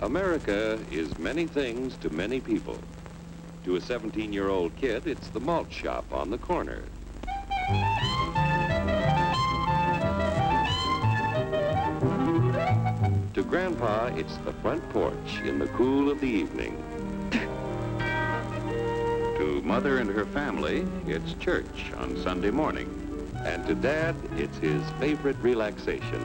America is many things to many people. To a 17-year-old kid, it's the malt shop on the corner. To Grandpa, it's the front porch in the cool of the evening. To Mother and her family, it's church on Sunday morning. And to Dad, it's his favorite relaxation.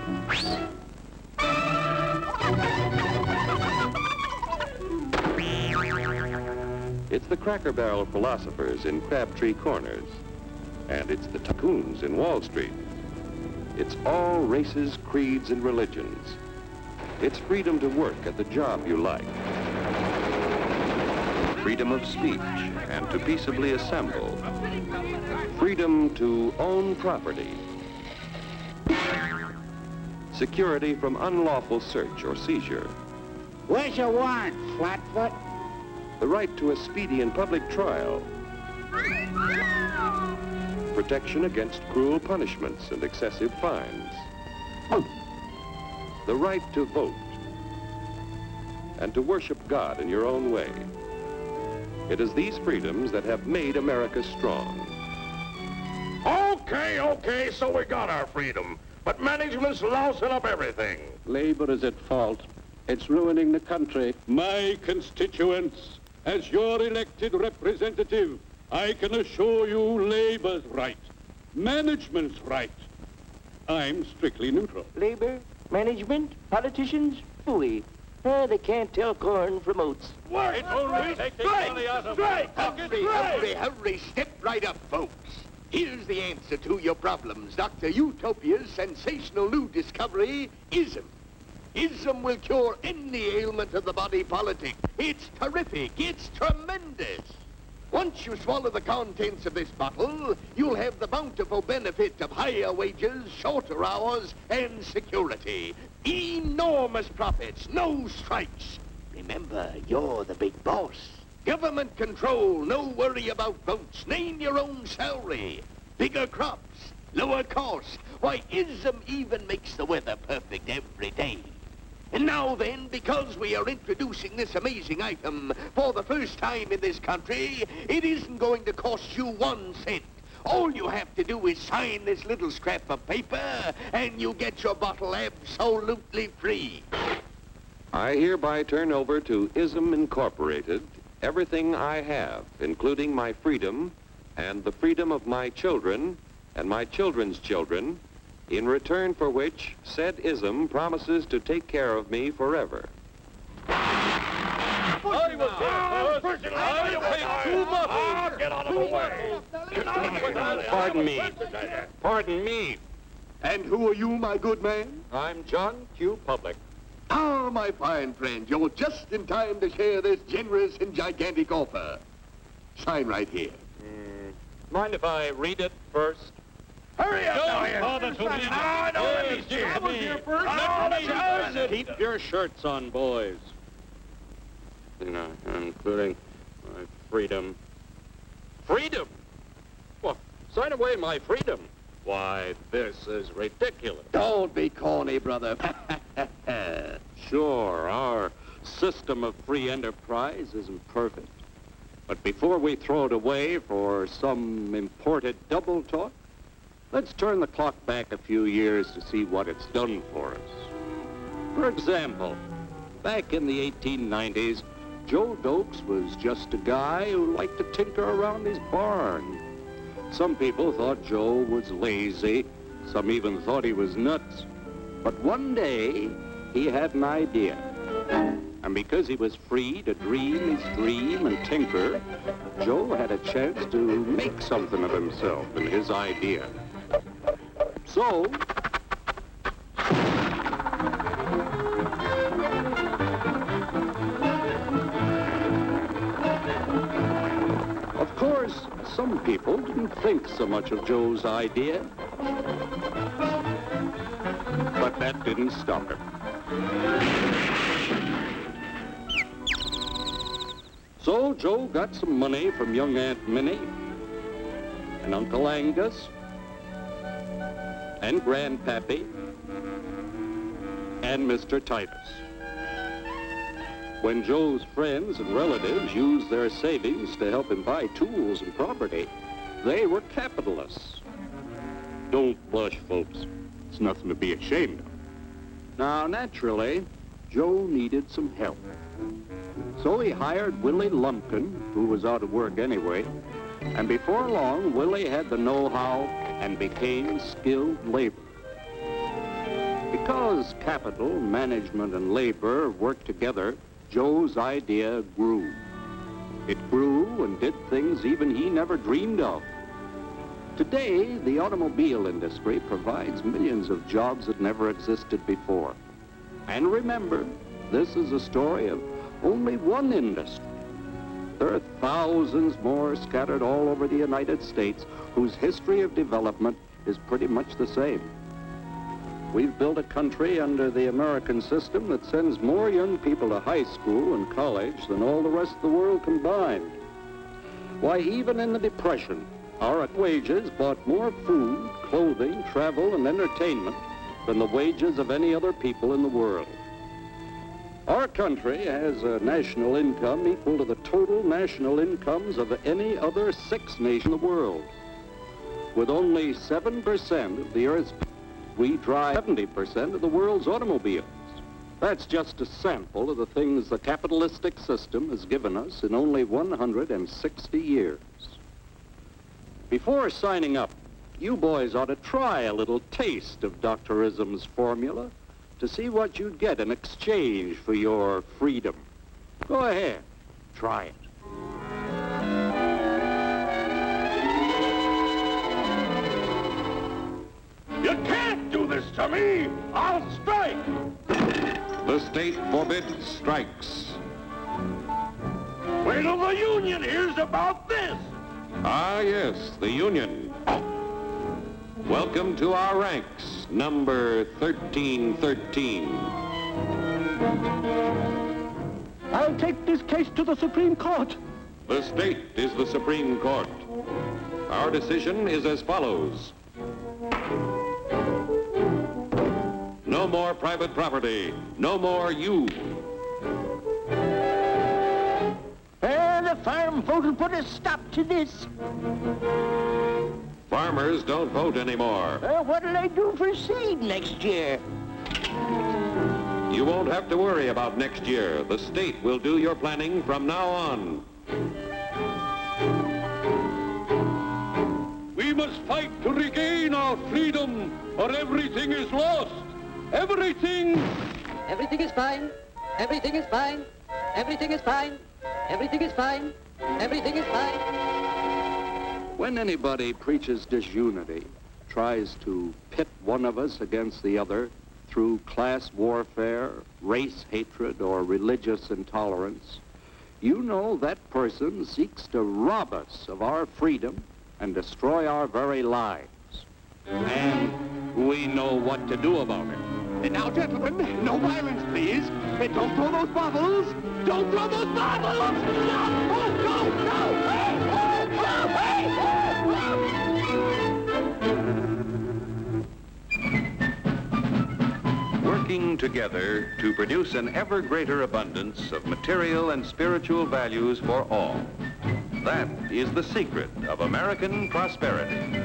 It's the Cracker Barrel philosophers in Crabtree Corners. And it's the tycoons in Wall Street. It's all races, creeds, and religions. It's freedom to work at the job you like. Freedom of speech and to peaceably assemble. Freedom to own property. Security from unlawful search or seizure. Where's your warrant, Flatfoot? The right to a speedy and public trial. Protection against cruel punishments and excessive fines. The right to vote. And to worship God in your own way. It is these freedoms that have made America strong. Okay, so we got our freedom. But management's lousing up everything. Labor is at fault. It's ruining the country. My constituents, as your elected representative, I can assure you Labor's right, management's right. I'm strictly neutral. Labor, management, politicians, phooey. They can't tell corn from oats. Work! It's only taking money out of Hurry, step right up, folks. Here's the answer to your problems. Dr. Utopia's sensational new discovery, ism. Ism will cure any ailment of the body politic. It's terrific. It's tremendous. Once you swallow the contents of this bottle, you'll have the bountiful benefit of higher wages, shorter hours, and security. Enormous profits, no strikes. Remember, you're the big boss. Government control, no worry about votes. Name your own salary. Bigger crops, lower costs. Why, ism even makes the weather perfect every day. And now then, because we are introducing this amazing item for the first time in this country, it isn't going to cost you 1 cent. All you have to do is sign this little scrap of paper, and you get your bottle absolutely free. I hereby turn over to ISM Incorporated everything I have, including my freedom and the freedom of my children and my children's children, in return for which said ISM promises to take care of me forever. I was here first. You paid 2 bottles. Get out of the way. Pardon me. And who are you, my good man? I'm John Q. Public. Ah, my fine friend, you're just in time to share this generous and gigantic offer. Sign right here. Mind if I read it first? Hurry up, Keep your shirts on, boys. Including my freedom. Freedom? Well, sign away my freedom. Why, this is ridiculous. Don't be corny, brother. Sure, our system of free enterprise isn't perfect. But before we throw it away for some imported double talk, let's turn the clock back a few years to see what it's done for us. For example, back in the 1890s, Joe Dokes was just a guy who liked to tinker around his barn. Some people thought Joe was lazy. Some even thought he was nuts. But one day, he had an idea. And because he was free to dream his dream and tinker, Joe had a chance to make something of himself and his idea. So, of course, some people didn't think so much of Joe's idea. But that didn't stop him. So Joe got some money from young Aunt Minnie and Uncle Angus and Grandpappy and Mr. Titus. When Joe's friends and relatives used their savings to help him buy tools and property, they were capitalists. Don't blush, folks. It's nothing to be ashamed of. Now, naturally, Joe needed some help. So he hired Willie Lumpkin, who was out of work anyway, and before long, Willie had the know-how and became skilled labor. Because capital, management, and labor worked together, Joe's idea grew. It grew and did things even he never dreamed of. Today, the automobile industry provides millions of jobs that never existed before. And remember, this is a story of only one industry. There are thousands more scattered all over the United States whose history of development is pretty much the same. We've built a country under the American system that sends more young people to high school and college than all the rest of the world combined. Why, even in the Depression, our wages bought more food, clothing, travel, and entertainment than the wages of any other people in the world. Our country has a national income equal to the total national incomes of any other 6 nations in the world. With only 7% of the Earth's people, we drive 70% of the world's automobiles. That's just a sample of the things the capitalistic system has given us in only 160 years. Before signing up, you boys ought to try a little taste of Dr. Ism's formula to see what you'd get in exchange for your freedom. Go ahead, try it. You can't do this to me! I'll strike! The state forbids strikes. Wait till the union hears about this! Ah, yes, the union. Welcome to our ranks, number 1313. I'll take this case to the Supreme Court. The state is the Supreme Court. Our decision is as follows. No more private property. No more you. The farm vote will put a stop to this. Farmers don't vote anymore. What'll they do for seed next year? You won't have to worry about next year. The state will do your planning from now on. We must fight to regain our freedom, or everything is lost. Everything! Everything is fine. Everything is fine. Everything is fine. Everything is fine. Everything is fine. When anybody preaches disunity, tries to pit one of us against the other through class warfare, race hatred, or religious intolerance, you know that person seeks to rob us of our freedom and destroy our very lives. And we know what to do about it. And now, gentlemen, no violence, please. And don't throw those bottles. Don't throw those bottles! No! Oh, no! No! Hey! Oh, hey! Working together to produce an ever greater abundance of material and spiritual values for all. That is the secret of American prosperity.